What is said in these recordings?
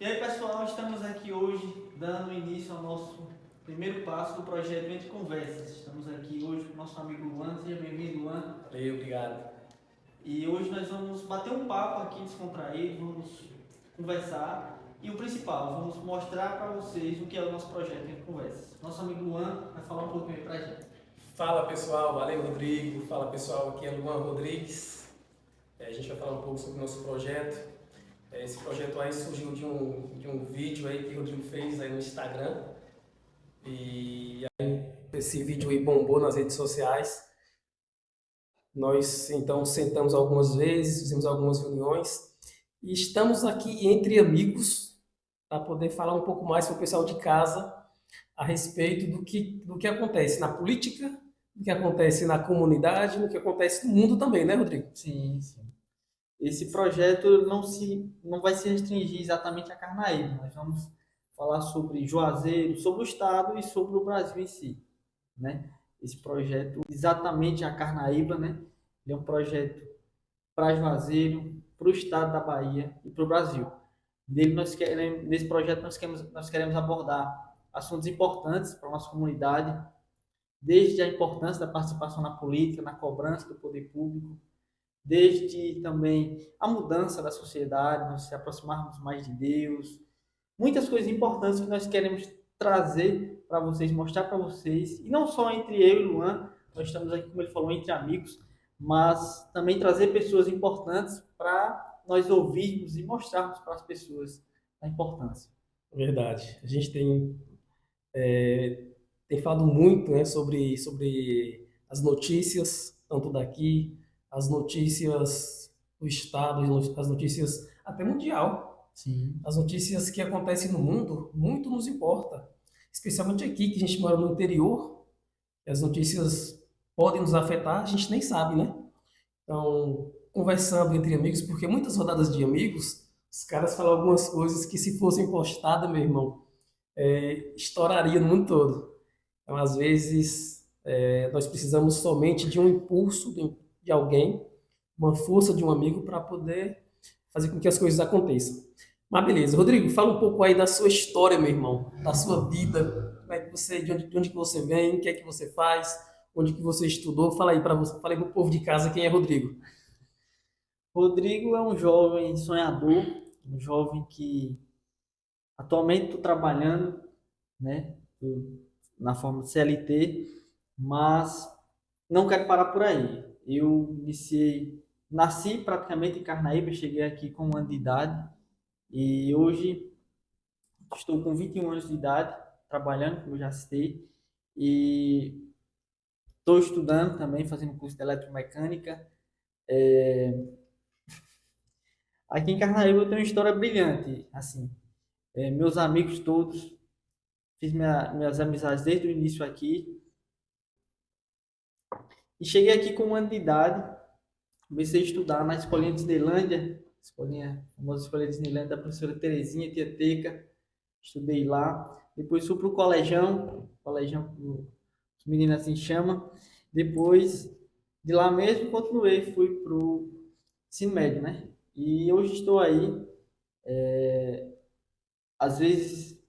E aí, pessoal, estamos aqui hoje dando início ao nosso primeiro passo do projeto Entre Conversas. Estamos aqui hoje com o nosso amigo Luan. Seja bem-vindo, Luan. Valeu, obrigado. E hoje nós vamos bater um papo aqui descontraído, vamos conversar e o principal, vamos mostrar para vocês o que é o nosso projeto Entre Conversas. Nosso amigo Luan vai falar um pouquinho aí para a gente. Fala pessoal, valeu Rodrigo. Fala pessoal, aqui é Luan Rodrigues. A gente vai falar um pouco sobre o nosso projeto. Esse projeto aí surgiu de um vídeo aí que o Rodrigo fez aí no Instagram. E aí esse vídeo aí bombou nas redes sociais. Nós então sentamos algumas vezes, fizemos algumas reuniões e estamos aqui entre amigos para poder falar um pouco mais para o pessoal de casa a respeito do que acontece na política, do que acontece na comunidade, do que acontece no mundo também, né, Rodrigo? Sim, sim. Esse projeto não vai se restringir exatamente a Carnaíba. Nós vamos falar sobre Juazeiro, sobre o Estado e sobre o Brasil em si, né? Esse projeto, exatamente a Carnaíba, né? Ele é um projeto para Juazeiro, para o Estado da Bahia e para o Brasil. Nesse projeto nós queremos abordar assuntos importantes para a nossa comunidade, desde a importância da participação na política, na cobrança do poder público, desde também a mudança da sociedade, nós se aproximarmos mais de Deus, muitas coisas importantes que nós queremos trazer para vocês, mostrar para vocês, e não só entre eu e Luan, nós estamos aqui, como ele falou, entre amigos, mas também trazer pessoas importantes para nós ouvirmos e mostrarmos para as pessoas a importância. Verdade. A gente tem falado muito, né, sobre as notícias, tanto daqui, as notícias do Estado, as notícias até mundial. Sim. As notícias que acontecem no mundo, muito nos importa. Especialmente aqui, que a gente mora no interior, as notícias podem nos afetar, a gente nem sabe, né? Então, conversando entre amigos, porque muitas rodadas de amigos, os caras falam algumas coisas que se fossem postadas, meu irmão, estouraria no mundo todo. Então, às vezes, nós precisamos somente de um impulso de alguém, uma força de um amigo para poder fazer com que as coisas aconteçam. Mas beleza, Rodrigo, fala um pouco aí da sua história, meu irmão, da sua vida, como é que você, de onde que você vem, o que é que você faz, onde que você estudou, fala aí para você, fala aí pro povo de casa quem é Rodrigo. Rodrigo é um jovem sonhador, um jovem que atualmente estou trabalhando, né, na forma de CLT, mas não quero parar por aí. Nasci praticamente em Carnaíba, cheguei aqui com 1 ano de idade e hoje estou com 21 anos de idade, trabalhando, como eu já citei, e estou estudando também, fazendo curso de eletromecânica. Aqui em Carnaíba eu tenho uma história brilhante, assim, meus amigos todos, minhas amizades desde o início aqui, e cheguei aqui com 1 ano de idade, comecei a estudar na Escolinha Disneylândia, a famosa Escolinha Disneylândia da professora Terezinha Tieteca, estudei lá. Depois fui para o colegião que os meninos assim chamam. Depois de lá mesmo continuei, fui para o ensino médio, né? E hoje estou aí, às vezes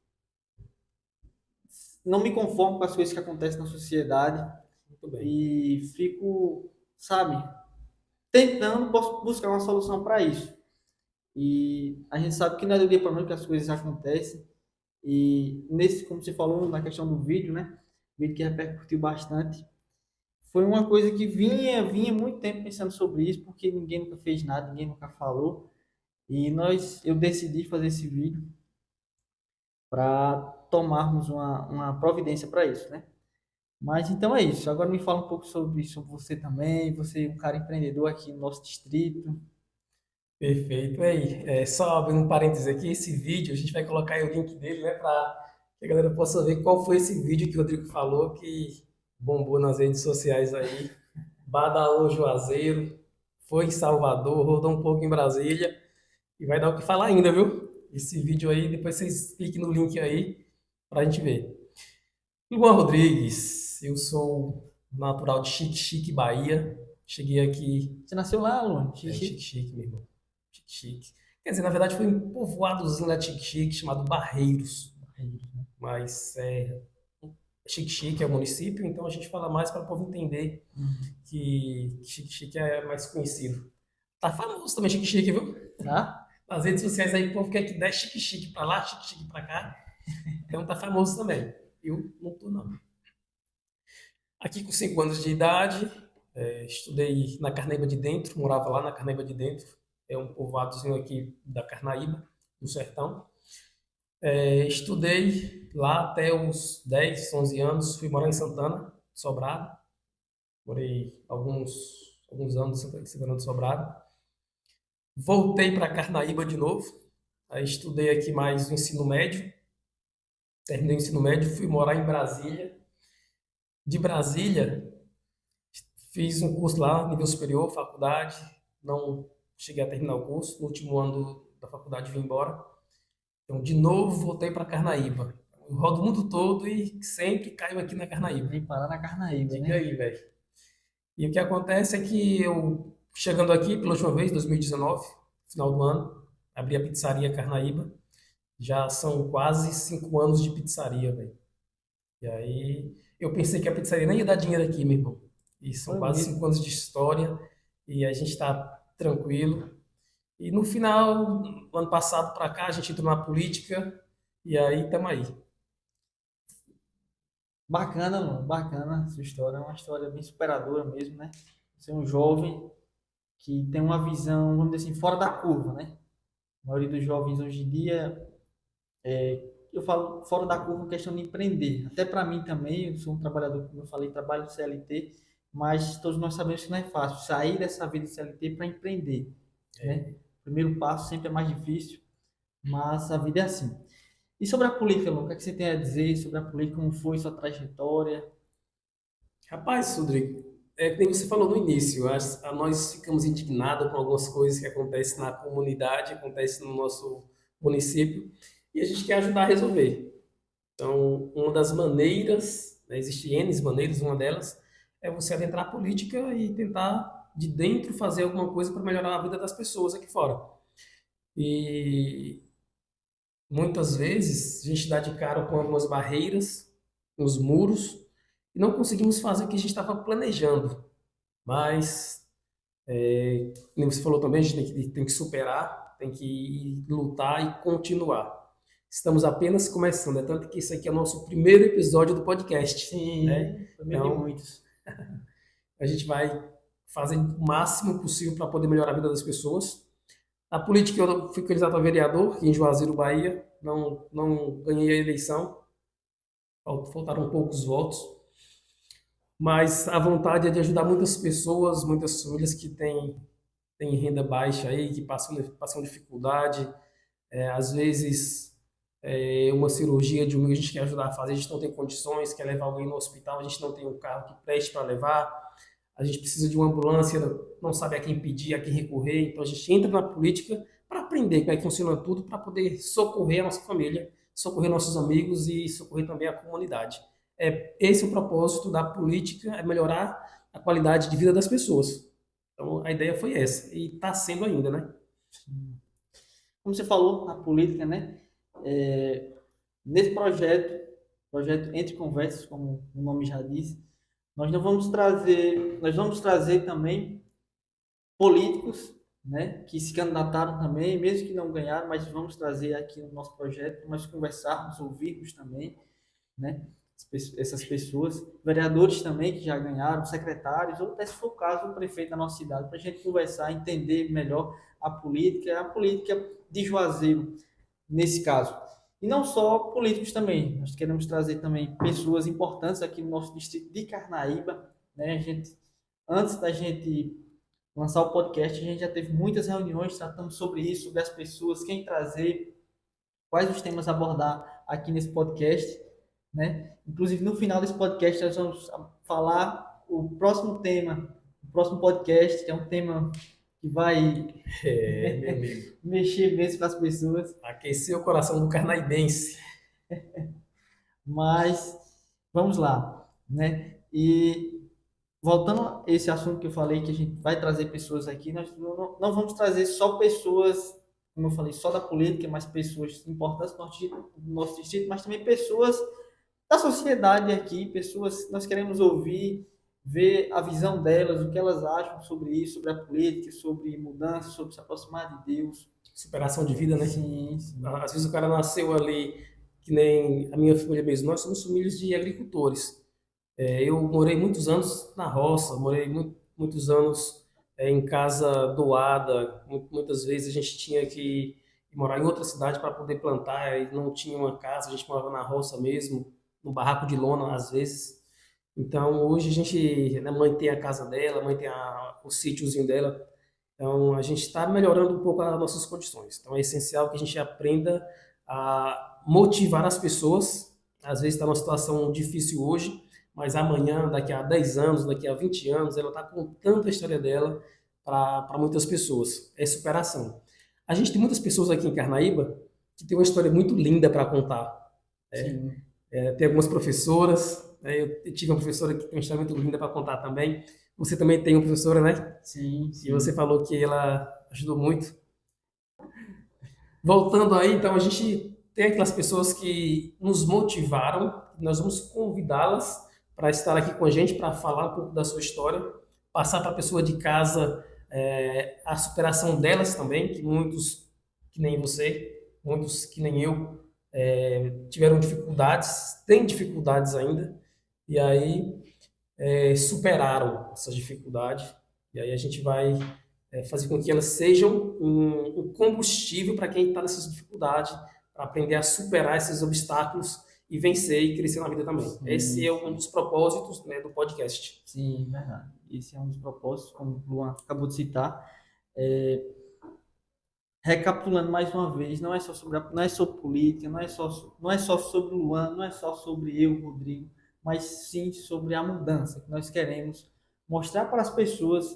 não me conformo com as coisas que acontecem na sociedade Muito bem. e fico, sabe, tentando buscar uma solução para isso. E a gente sabe que não é do dia para a noite que as coisas acontecem. E nesse, como você falou na questão do vídeo, né? O vídeo que repercutiu bastante. Foi uma coisa que vinha muito tempo pensando sobre isso, porque ninguém nunca fez nada, ninguém nunca falou. E eu decidi fazer esse vídeo para tomarmos uma providência para isso, né? Mas então é isso. Agora me fala um pouco sobre você também. Você é um cara empreendedor aqui no nosso distrito. Perfeito. Aí, só abrindo um parênteses aqui, esse vídeo, a gente vai colocar aí o link dele, né, para que a galera possa ver qual foi esse vídeo que o Rodrigo falou, que bombou nas redes sociais aí, badalou Juazeiro, foi em Salvador, rodou um pouco em Brasília, e vai dar o que falar ainda, viu? Esse vídeo aí, depois vocês cliquem no link aí pra gente ver. Luan Rodrigues, eu sou natural de Xique-Xique, Bahia. Cheguei aqui, Você nasceu lá, Luan? Xique-Xique, meu irmão. Chique, chique. Quer dizer, na verdade foi um povoadozinho lá de Xique-Xique chamado Barreiros. Mas Xique-Xique é o município, então a gente fala mais para o povo entender Uhum. que Xique-Xique é mais conhecido. Tá famoso também Xique-Xique, viu? Tá? Nas redes sociais aí o povo quer que dê Xique-Xique para lá, Xique-Xique para cá. Então tá famoso também. Eu não tô, não. Aqui com 5 anos de idade, estudei na Carnaíba de Dentro, morava lá na Carnaíba de Dentro. É um povoadozinho aqui da Carnaíba, do sertão. Estudei lá até os 10, 11 anos, fui morar em Santana, Sobrado. Morei alguns anos em Santana do Sobrado. Voltei para Carnaíba de novo. Aí estudei aqui mais o ensino médio. Terminei o ensino médio, fui morar em Brasília. De Brasília, fiz um curso lá, nível superior, faculdade. Não cheguei a terminar o curso. No último ano da faculdade vim embora. Então, de novo, voltei para Carnaíba. Eu rodo o mundo todo e sempre caio aqui na Carnaíba. Vem parar na Carnaíba, Diga né? aí, velho. E o que acontece é que eu, chegando aqui pela última vez, 2019, final do ano, abri a pizzaria Carnaíba. Já são quase 5 anos de pizzaria, velho. E aí eu pensei que a pizzaria nem ia dar dinheiro aqui, meu irmão. E são Foi quase mesmo. 5 anos de história e a gente está tranquilo. E no final, ano passado para cá, a gente entrou na política e aí estamos aí. Bacana, mano. Bacana essa história. É uma história bem superadora mesmo, né? Você é um jovem que tem uma visão, vamos dizer assim, fora da curva, né? A maioria dos jovens hoje em dia, eu falo fora da curva, questão de empreender. Até para mim também, eu sou um trabalhador, como eu falei, trabalho no CLT, mas todos nós sabemos que não é fácil sair dessa vida de CLT para empreender, né? O primeiro passo sempre é mais difícil, mas a vida é assim. E sobre a política, Lu, o que é que você tem a dizer sobre a política? Como foi sua trajetória? Rapaz, Rodrigo, é que nem você falou no início, nós ficamos indignados com algumas coisas que acontecem na comunidade, acontecem no nosso município, e a gente quer ajudar a resolver. Então, uma das maneiras, né, existe N maneiras, uma delas é você adentrar a política e tentar de dentro fazer alguma coisa para melhorar a vida das pessoas aqui fora. E muitas vezes a gente dá de cara com algumas barreiras, uns muros, e não conseguimos fazer o que a gente estava planejando. Mas, como você falou também, a gente tem que superar, tem que lutar e continuar. Estamos apenas começando, é tanto que isso aqui é o nosso primeiro episódio do podcast, né? Sim, primeiro de Então, muitos. a gente vai fazer o máximo possível para poder melhorar a vida das pessoas. A política, eu fui candidato a vereador aqui em Juazeiro, Bahia, não ganhei a eleição, faltaram poucos votos, mas a vontade é de ajudar muitas pessoas, muitas famílias que têm renda baixa aí, que passam dificuldade, às vezes uma cirurgia de um a gente quer ajudar a fazer, a gente não tem condições, quer levar alguém no hospital, a gente não tem um carro que preste para levar, a gente precisa de uma ambulância, não sabe a quem pedir, a quem recorrer, então a gente entra na política para aprender como é que funciona tudo, para poder socorrer a nossa família, socorrer nossos amigos e socorrer também a comunidade. Esse é o propósito da política, é melhorar a qualidade de vida das pessoas. Então a ideia foi essa, e está sendo ainda, né? Como você falou, a política, né? É, nesse projeto Entre Conversas, como o nome já diz, nós vamos trazer também políticos, né, que se candidataram também, mesmo que não ganharam, mas vamos trazer aqui no nosso projeto, nós conversarmos, ouvirmos também, né, essas pessoas, vereadores também que já ganharam, secretários, ou até se for o caso, o prefeito da nossa cidade, para a gente conversar, entender melhor a política de Juazeiro, nesse caso. E não só políticos também, nós queremos trazer também pessoas importantes aqui no nosso distrito de Carnaíba, né, a gente, antes da gente lançar o podcast, a gente já teve muitas reuniões tratando sobre isso, sobre as pessoas, quem trazer, quais os temas abordar aqui nesse podcast, né? Inclusive, no final desse podcast, nós vamos falar o próximo tema, o próximo podcast, que é um tema que vai Meu amigo. mexer mesmo com as pessoas, Aquecer o coração do carnaibense. mas vamos lá, né? E voltando a esse assunto que eu falei, que a gente vai trazer pessoas aqui, nós não vamos trazer só pessoas como eu falei, só da política, mas pessoas importantes do nosso distrito, mas também pessoas da sociedade aqui, pessoas que nós queremos ouvir, ver a visão delas, o que elas acham sobre isso, sobre a política, sobre mudança, sobre se aproximar de Deus. Superação de vida, né? Sim, sim. Às vezes o cara nasceu ali, que nem a minha família mesmo, nós somos famílias de agricultores. Eu morei muitos anos na roça, morei muitos anos em casa doada. Muitas vezes a gente tinha que ir morar em outra cidade para poder plantar e não tinha uma casa, a gente morava na roça mesmo, no barraco de lona às vezes. Então hoje a gente, né, a mãe tem a casa dela, a mãe tem o sítiozinho dela. Então a gente está melhorando um pouco as nossas condições. Então é essencial que a gente aprenda a motivar as pessoas. Às vezes está numa situação difícil hoje, mas amanhã, daqui a 10 anos, daqui a 20 anos, ela está contando a história dela para muitas pessoas. É superação. A gente tem muitas pessoas aqui em Carnaíba que tem uma história muito linda para contar. Sim, Tem algumas professoras, né? Eu tive uma professora que tem uma história muito linda para contar também. Você também tem uma professora, né? sim, E você sim. falou que ela ajudou muito. Voltando aí, então, a gente tem aquelas pessoas que nos motivaram, nós vamos convidá-las para estar aqui com a gente, para falar um pouco da sua história, passar para a pessoa de casa a superação delas também, que muitos, que nem você, muitos que nem eu, tiveram dificuldades, têm dificuldades ainda, e aí superaram essas dificuldades, e aí a gente vai fazer com que elas sejam um combustível para quem está nessas dificuldades, para aprender a superar esses obstáculos e vencer e crescer na vida também. Esse Sim, é um dos propósitos, né, do podcast. sim, verdade. Esse é um dos propósitos, como o Luan acabou de citar. É, recapitulando mais uma vez, não é só sobre não é sobre política, não é só sobre o Luan, não é só sobre eu, Rodrigo, mas sim sobre a mudança que nós queremos mostrar para as pessoas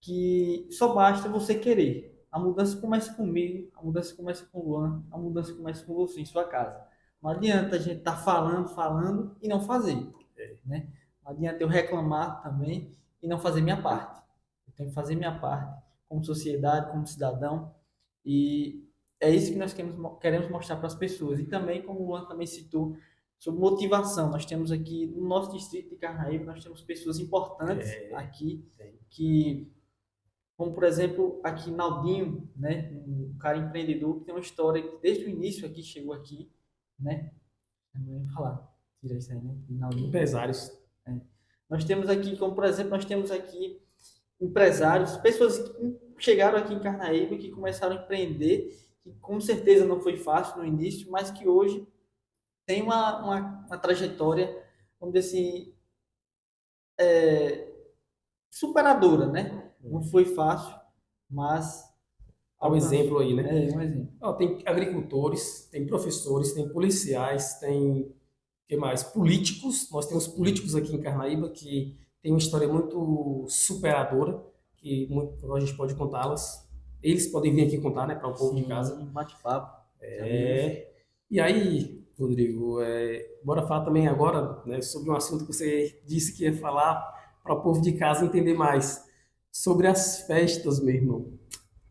que só basta você querer. A mudança começa comigo, a mudança começa com o Luan, a mudança começa com você em sua casa. Não adianta a gente estar falando, falando e não fazer, né? Não adianta eu reclamar também e não fazer minha parte. Eu tenho que fazer minha parte como sociedade, como cidadão, e é isso que nós queremos mostrar para as pessoas. E também, como o Luan também citou, sobre motivação. Nós temos aqui no nosso distrito de Carnaíba, nós temos pessoas importantes É, aqui tem. que, como por exemplo, aqui Naldinho, né, um cara empreendedor que tem uma história que desde o início aqui chegou aqui, né? Eu não ia falar, tira isso aí, né? De Naldinho. Empresários. É. Nós temos aqui, como por exemplo, nós temos aqui empresários, pessoas que chegaram aqui em Carnaíba, que começaram a empreender, que com certeza não foi fácil no início, mas que hoje tem uma trajetória, vamos dizer assim, superadora, né? Não foi fácil, mas Dá um exemplo alcançou. aí, né? É um exemplo. Ó, tem agricultores, tem professores, tem policiais, tem que mais? Políticos. Nós temos políticos aqui em Carnaíba que têm uma história muito superadora, que muito, a gente pode contá-las. Eles podem vir aqui contar, né, para o povo de casa. Sim, bate-papo. Já vimos. É. E aí, Rodrigo, bora falar também agora, né, sobre um assunto que você disse que ia falar para o povo de casa entender mais. Sobre as festas, meu irmão,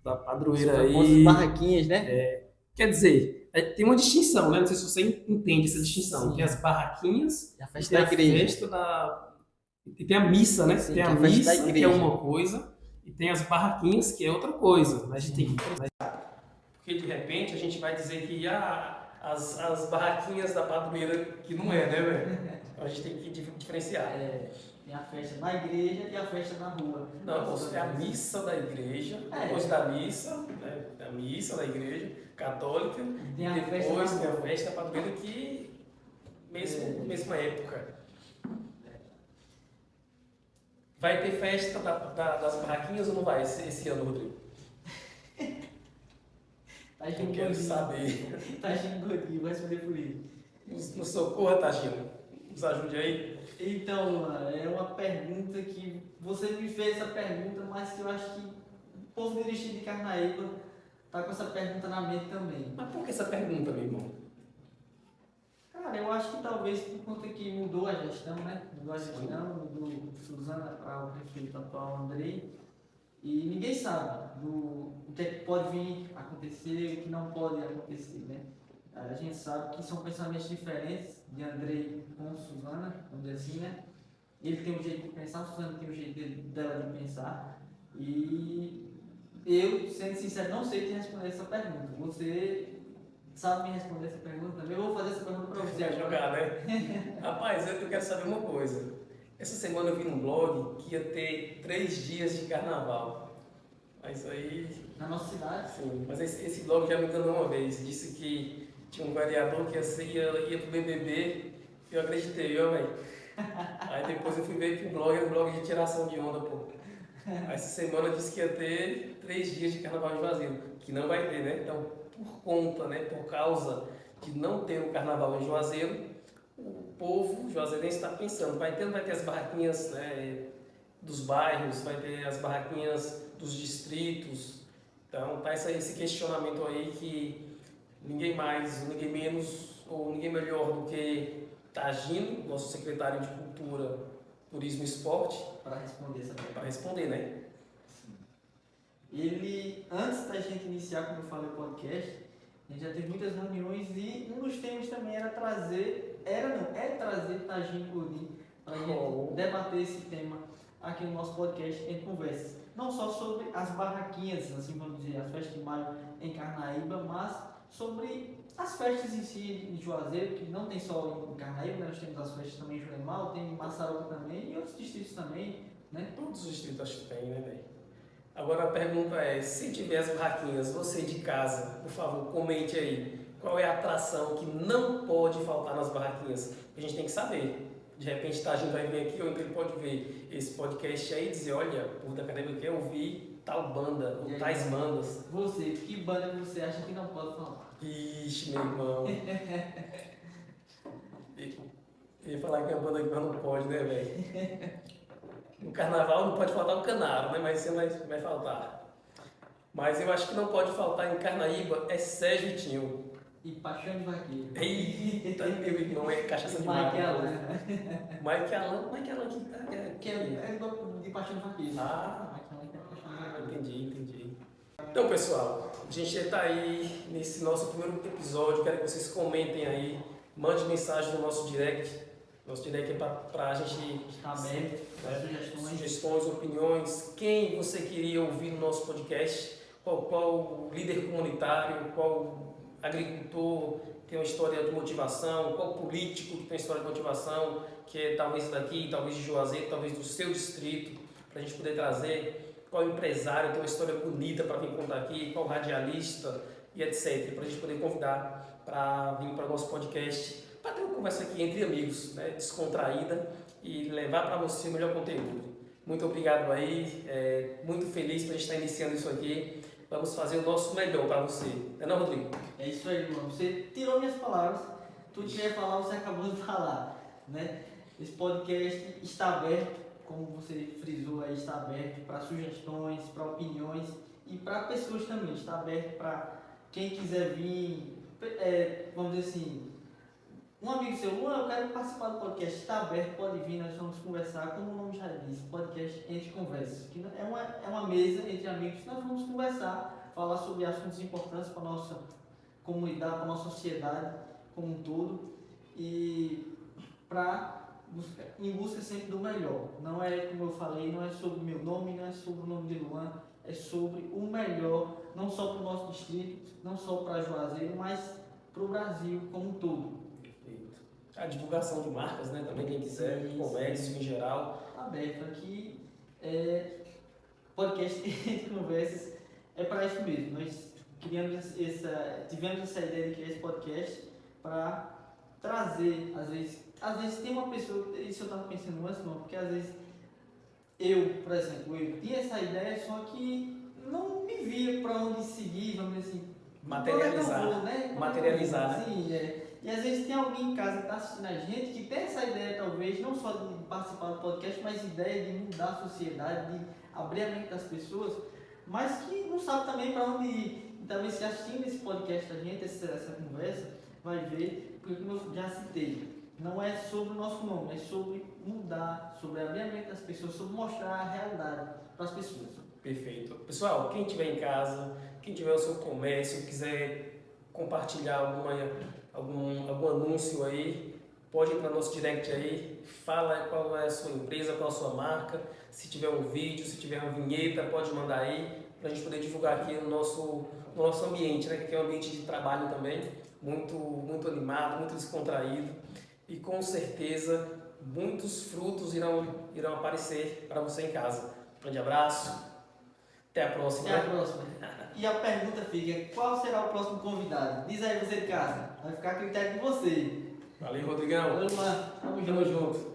da As padroeira famosas aí. barraquinhas, né? Quer dizer, tem uma distinção, né? Não sei se você entende essa distinção. Tem Sim. as barraquinhas E a e festa tem da a igreja. festa da. E tem a missa, né? Sim, Tem que a é a festa da missa, que é igreja. uma coisa, e tem as barraquinhas, que é outra coisa. A gente tem Sim. que. Porque de repente a gente vai dizer que as barraquinhas da padroeira, que não é, né, velho? Então a gente tem que diferenciar. Tem a festa na igreja e a festa na rua. Não, moço, é a missa da igreja, depois da missa, né? A missa da igreja católica, Tem a e festa depois na tem a rua. festa da padroeira que mesma época. Vai ter festa das barraquinhas ou não vai esse ano, Rodrigo? Tá Eu achando quero gordinho. saber. Tá achando gordinho, vai responder por isso. Nos socorra, Tagino. Nos ajude aí. Então, mano, é uma pergunta que você me fez essa pergunta, mas que eu acho que o povo do distrito de Carnaíba tá com essa pergunta na mente também. Mas por que essa pergunta, meu irmão? Cara, eu acho que talvez por conta que mudou a gestão, né? Mudou a gestão, mudou Suzana para o prefeito atual Andrei. E ninguém sabe o que é que pode vir a acontecer, o que não pode acontecer, né? A gente sabe que são pensamentos diferentes de Andrei com Suzana, vamos dizer assim, né? Ele tem um jeito de pensar, a Suzana tem um jeito dela de pensar. E eu, sendo sincero, não sei te responder essa pergunta. Você sabe me responder essa pergunta também? Eu vou fazer essa pergunta para você. Quer jogar, né? Rapaz, eu quero saber uma coisa. Essa semana eu vi num blog que ia ter 3 dias de carnaval. Mas aí. Na nossa cidade? Sim, mas esse blog já me enganou uma vez. Disse que tinha um vereador que ia pro BBB. Eu acreditei, viu, velho? Aí depois eu fui ver que o blog era um blog de tiração de onda, pô. Aí essa semana disse que ia ter 3 dias de carnaval de Juazeiro, que não vai ter, né? Então, por conta, né, por causa de não ter o carnaval em Juazeiro, o povo juazeirense está pensando, vai ter as barraquinhas, né, dos bairros, vai ter as barraquinhas dos distritos. Então, tá esse questionamento aí que ninguém mais, ninguém menos ou ninguém melhor do que está agindo, nosso secretário de Cultura, Turismo e Esporte, para responder essa pergunta. para responder, né? Sim. Ele, antes da gente iniciar, como eu falei, o podcast, a gente já teve muitas reuniões e um dos temas também era trazer, é trazer Tagine Godin para a gente debater esse tema aqui no nosso podcast em conversas. Não só sobre as barraquinhas, assim vamos dizer, as festas de maio em Carnaíba, mas sobre as festas em si em Juazeiro, que não tem só em Carnaíba, né? Nós temos as festas também em Juremal, tem em Massaroca também e outros distritos também, né? Todos os distritos acho que tem, né, velho? Agora a pergunta é, se tiver as barraquinhas, você de casa, por favor, comente aí. Qual é a atração que não pode faltar nas barraquinhas? A gente tem que saber. De repente a gente vai vir aqui, ou então ele pode ver esse podcast aí e dizer, olha, o da Academia quer ouvir tal banda, ou tais bandas. Você, que banda você acha que não pode falar? Ixi, meu irmão. Ia falar que a banda aqui não pode, né, velho? No carnaval não pode faltar o Canaro, né? Mas você vai faltar. Mas eu acho que não pode faltar em Carnaíba é Sérgio Vitinho. E Paixão de Vaqueiro. Eita, meu irmão, é cachaça de mago. Mike Alan. Mike Alan Que é de Paixão de Vaqueiro. Ah, Mike Alan que é Paixão de Vaqueiro. entendi. Então, pessoal, a gente já está aí nesse nosso primeiro episódio. Quero que vocês comentem aí, mandem mensagem no nosso direct. Nosso direct é para a gente Está aberto para sugestões, opiniões. Quem você queria ouvir no nosso podcast? Qual líder comunitário? Qual agricultor tem uma história de motivação? Qual político que tem uma história de motivação? Que é talvez daqui, talvez de Juazeiro, talvez do seu distrito, para a gente poder trazer. Qual empresário tem uma história bonita para vir contar aqui? Qual radialista e etc. Para a gente poder convidar para vir para o nosso podcast, para ter uma conversa aqui entre amigos, né, descontraída e levar para você o melhor conteúdo. Muito obrigado aí, muito feliz para a gente estar iniciando isso aqui. Vamos fazer o nosso melhor para você. Não é não, Rodrigo? É isso aí, irmão. Você tirou minhas palavras. Tudo que eu ia falar, você acabou de falar, né? Esse podcast está aberto, como você frisou aí, está aberto para sugestões, para opiniões e para pessoas também. Está aberto para quem quiser vir, vamos dizer assim, um amigo seu, eu quero participar do podcast, está aberto, pode vir, nós vamos conversar, como o nome já diz, podcast Entre Conversas, que é uma mesa entre amigos, nós vamos conversar, falar sobre assuntos importantes para a nossa comunidade, para a nossa sociedade como um todo, e em busca sempre do melhor. Não é, como eu falei, não é sobre o meu nome, não é sobre o nome de Luan, é sobre o melhor, não só para o nosso distrito, não só para Juazeiro, mas para o Brasil como um todo. A divulgação de marcas, né? Também quem quiser, comércio em geral. Aberto aqui, podcast de conversas é para isso mesmo. Nós tivemos essa ideia de criar esse podcast para trazer, às vezes tem uma pessoa, isso eu estava pensando antes, não, porque às vezes por exemplo, eu tinha essa ideia, só que não me via para onde seguir, vamos dizer assim. Materializar. Materializar, né? Sim, E às vezes tem alguém em casa que está assistindo a gente que tem essa ideia, talvez, não só de participar do podcast, mas ideia de mudar a sociedade, de abrir a mente das pessoas, mas que não sabe também para onde ir. E talvez se assistindo esse podcast da gente, essa conversa, vai ver, porque como eu já citei, não é sobre o nosso nome, é sobre mudar, sobre abrir a mente das pessoas, sobre mostrar a realidade para as pessoas. Perfeito. Pessoal, quem tiver em casa, quem tiver o seu comércio, quiser compartilhar algum anúncio aí, pode entrar no nosso direct aí, fala qual é a sua empresa, qual é a sua marca, se tiver um vídeo, se tiver uma vinheta, pode mandar aí, para a gente poder divulgar aqui no nosso ambiente, né? Que aqui é um ambiente de trabalho também, muito animado, muito descontraído, e com certeza muitos frutos irão aparecer para você em casa. Um grande abraço, até a próxima. Até a próxima. E a pergunta fica: qual será o próximo convidado? Diz aí você de casa. Vai ficar a critério de você. Valeu, Rodrigão. Valeu, mano. Tamo Tamo junto. junto.